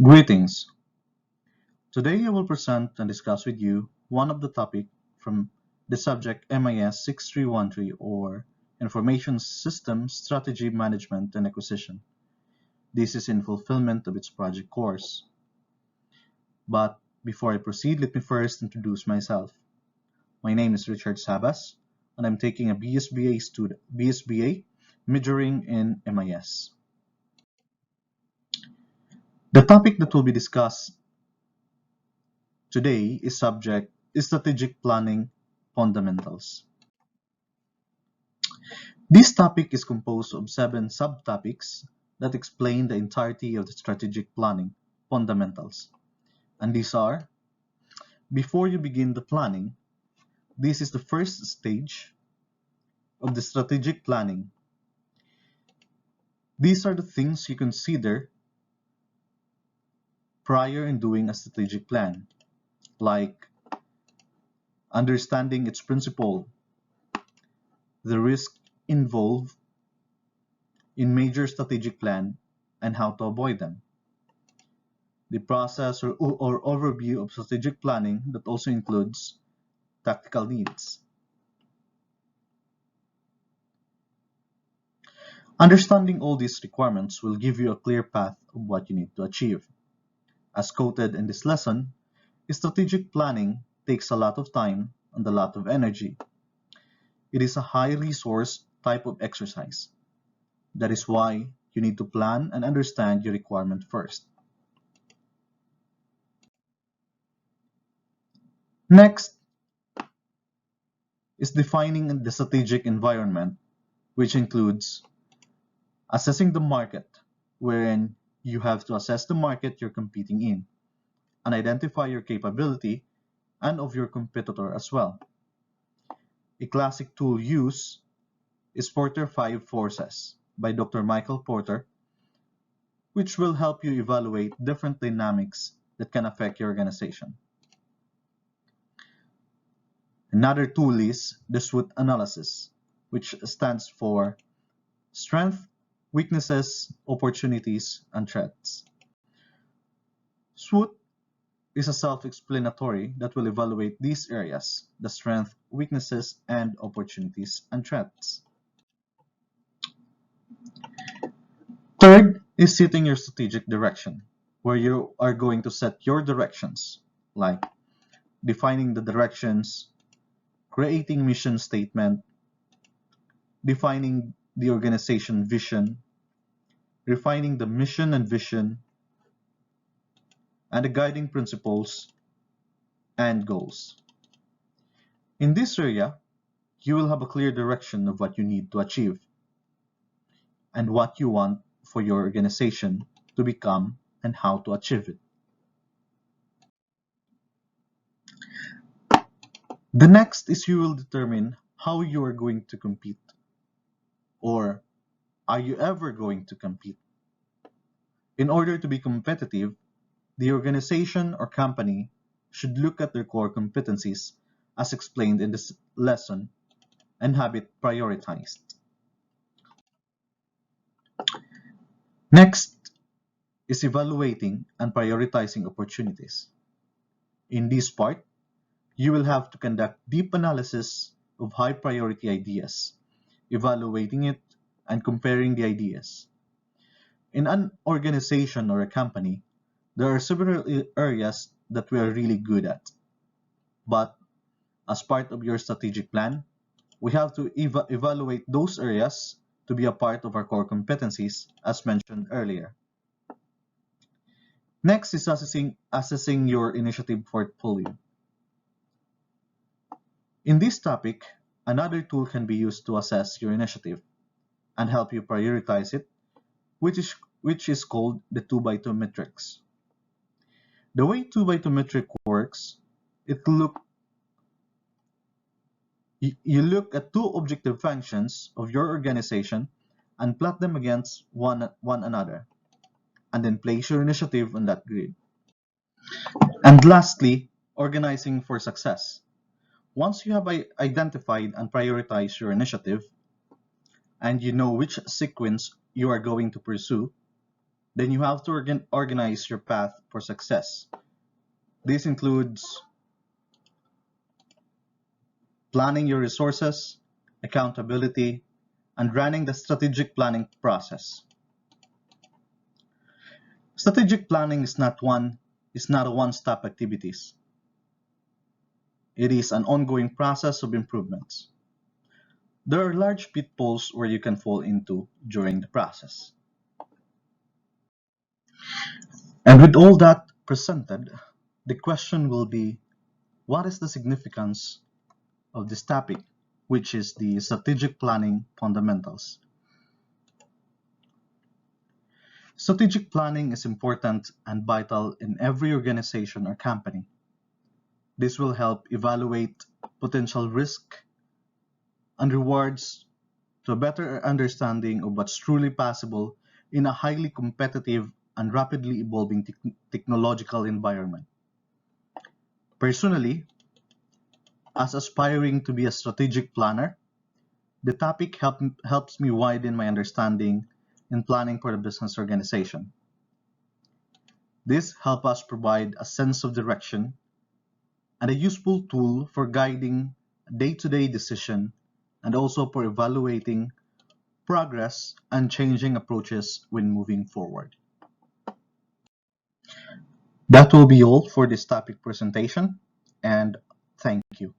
Greetings. Today I will present and discuss with you one of the topic from the subject MIS6313 or Information Systems Strategy Management and Acquisition. This is in fulfillment of its project course. But before I proceed, let me first introduce myself. My name is Richard Sabas and I'm taking a BSBA majoring in MIS. The topic that will be discussed today is subject strategic planning fundamentals. This topic is composed of 7 subtopics that explain the entirety of the strategic planning fundamentals. And these are: before you begin the planning, this is the first stage of the strategic planning. These are the things you consider prior in doing a strategic plan, like understanding its principle, the risk involved in major strategic plan, and how to avoid them. The process or overview of strategic planning that also includes tactical needs. Understanding all these requirements will give you a clear path of what you need to achieve. As quoted in this lesson, strategic planning takes a lot of time and a lot of energy. It is a high resource type of exercise. That is why you need to plan and understand your requirement first. Next is defining the strategic environment, which includes assessing the market, wherein you have to assess the market you're competing in and identify your capability and of your competitor as well. A classic tool used is Porter 5 Forces by Dr. Michael Porter, which will help you evaluate different dynamics that can affect your organization. Another tool is the SWOT analysis, which stands for strength, weaknesses, opportunities, and threats. SWOT is a self-explanatory that will evaluate these areas: the strength, weaknesses, and opportunities and threats. Third is setting your strategic direction, where you are going to set your directions, like defining the directions, creating mission statement, defining the organization vision, refining the mission and vision, and the guiding principles and goals. In this area, you will have a clear direction of what you need to achieve and what you want for your organization to become and how to achieve it. The next is you will determine how you are going to compete, or are you ever going to compete? In order to be competitive, the organization or company should look at their core competencies as explained in this lesson and have it prioritized. Next is evaluating and prioritizing opportunities. In this part, you will have to conduct deep analysis of high priority ideas, evaluating it and comparing the ideas. In an organization or a company, there are several areas that we are really good at. But as part of your strategic plan, we have to evaluate those areas to be a part of our core competencies, as mentioned earlier. Next is assessing your initiative portfolio. In this topic, another tool can be used to assess your initiative and help you prioritize it, which is called the 2x2 matrix. The way 2x2 matrix works, you look at two objective functions of your organization and plot them against one another, and then place your initiative on that grid. And lastly, organizing for success. Once you have identified and prioritized your initiative, and you know which sequence you are going to pursue, then you have to organize your path for success. This includes planning your resources, accountability, and running the strategic planning process. Strategic planning is not a one-stop activities. It is an ongoing process of improvements. There are large pitfalls where you can fall into during the process. And with all that presented, the question will be, what is the significance of this topic, which is the strategic planning fundamentals? Strategic planning is important and vital in every organization or company. This will help evaluate potential risk and rewards to a better understanding of what's truly possible in a highly competitive and rapidly evolving technological environment. Personally, as aspiring to be a strategic planner, the topic helps me widen my understanding in planning for the business organization. This helps us provide a sense of direction and a useful tool for guiding day-to-day decision and also for evaluating progress and changing approaches when moving forward. That will be all for this topic presentation, and thank you.